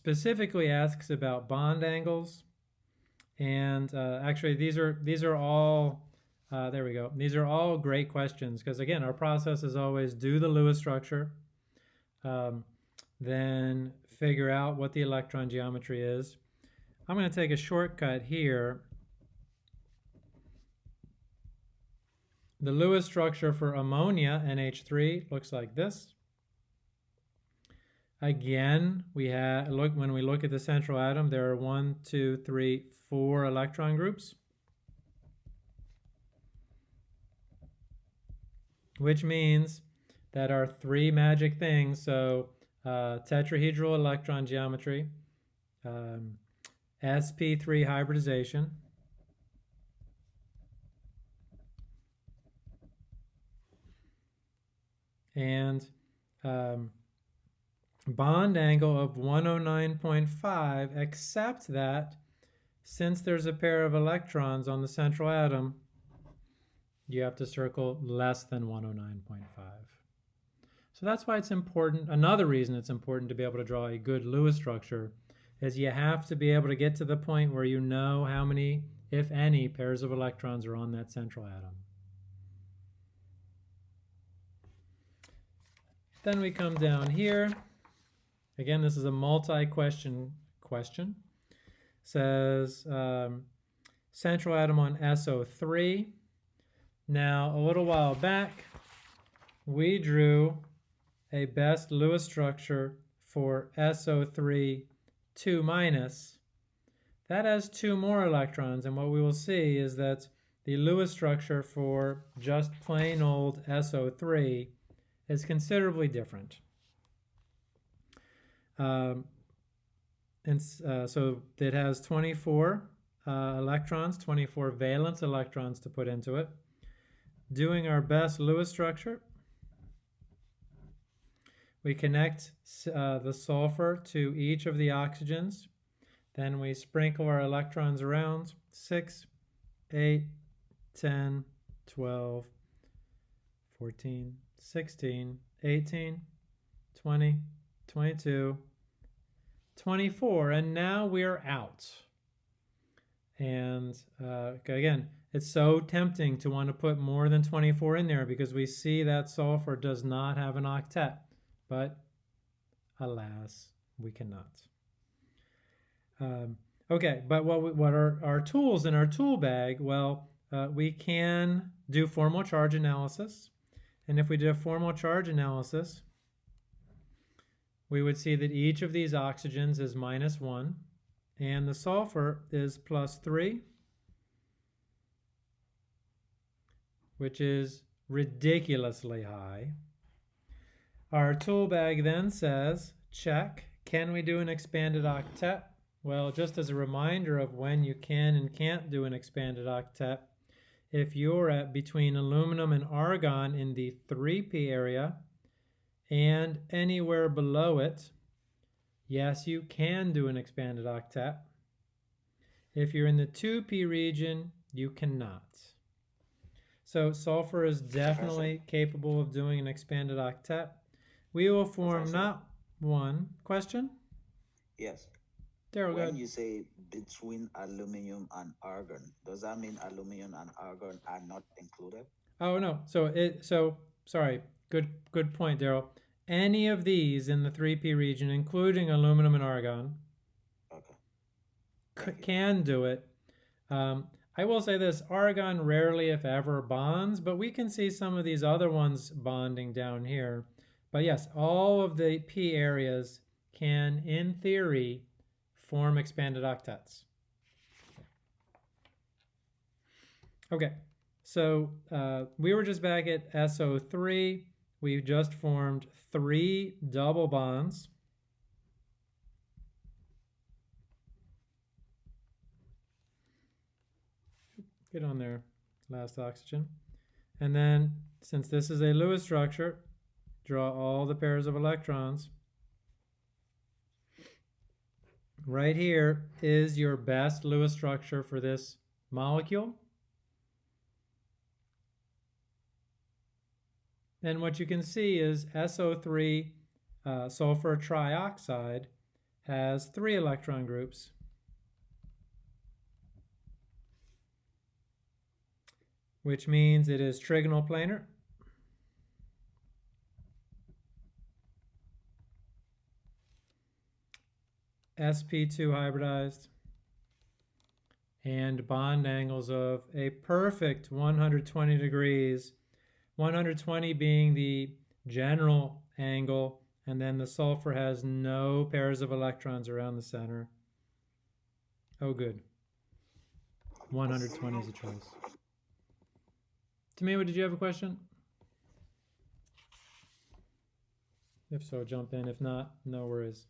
specifically asks about bond angles, and actually these are all there we go. These are all great questions because again, our process is always do the Lewis structure, um, then figure out what the electron geometry is. I'm going to take a shortcut here. The Lewis structure for ammonia, NH3, looks like this. Again, when we look at the central atom, there are 1, 2, 3, 4 electron groups, which means that our three magic things, so tetrahedral electron geometry, sp3 hybridization, and bond angle of 109.5, except that since there's a pair of electrons on the central atom, you have to circle less than 109.5. So that's why it's important. Another reason it's important to be able to draw a good Lewis structure is you have to be able to get to the point where you know how many, if any, pairs of electrons are on that central atom. Then we come down here. Again, this is a multi-question question. Says central atom on SO3. Now, a little while back, we drew a best Lewis structure for SO3 2 minus. That has 2 more electrons, and what we will see is that the Lewis structure for just plain old SO3 is considerably different. So it has 24 electrons, 24 valence electrons to put into it. Doing our best Lewis structure, we connect the sulfur to each of the oxygens. Then we sprinkle our electrons around. 6, 8, 10, 12, 14, 16, 18, 20, 22, 24, and now we're out. And again, it's so tempting to want to put more than 24 in there because we see that sulfur does not have an octet, but alas, we cannot. Okay, but what are our tools in our tool bag? Well, we can do formal charge analysis. And if we did a formal charge analysis, we would see that each of these oxygens is -1, and the sulfur is +3, which is ridiculously high. Our tool bag then says, check, can we do an expanded octet? Well, just as a reminder of when you can and can't do an expanded octet, if you're at between aluminum and argon in the 3p area and anywhere below it, yes, you can do an expanded octet. If you're in the 2p region, you cannot. So sulfur is definitely capable of doing an expanded octet. We will form not one. Question? Yes. Daryl, go ahead. When you say between aluminum and argon, does that mean aluminum and argon are not included? Oh no. So sorry. Good point, Daryl. Any of these in the 3p region, including aluminum and argon, can do it. I will say this, argon rarely, if ever, bonds, but we can see some of these other ones bonding down here. But yes, all of the p areas can, in theory, form expanded octets. Okay, so we were just back at SO3. We just formed 3 double bonds. Get on there, last oxygen. And then, since this is a Lewis structure, draw all the pairs of electrons. Right here is your best Lewis structure for this molecule. And what you can see is SO3 sulfur trioxide has 3 electron groups. Which means it is trigonal planar. sp2 hybridized. And bond angles of a perfect 120 degrees. 120 being the general angle, and then the sulfur has no pairs of electrons around the center. Oh, good. 120 is a choice. Tamima, did you have a question? If so, jump in. If not, no worries.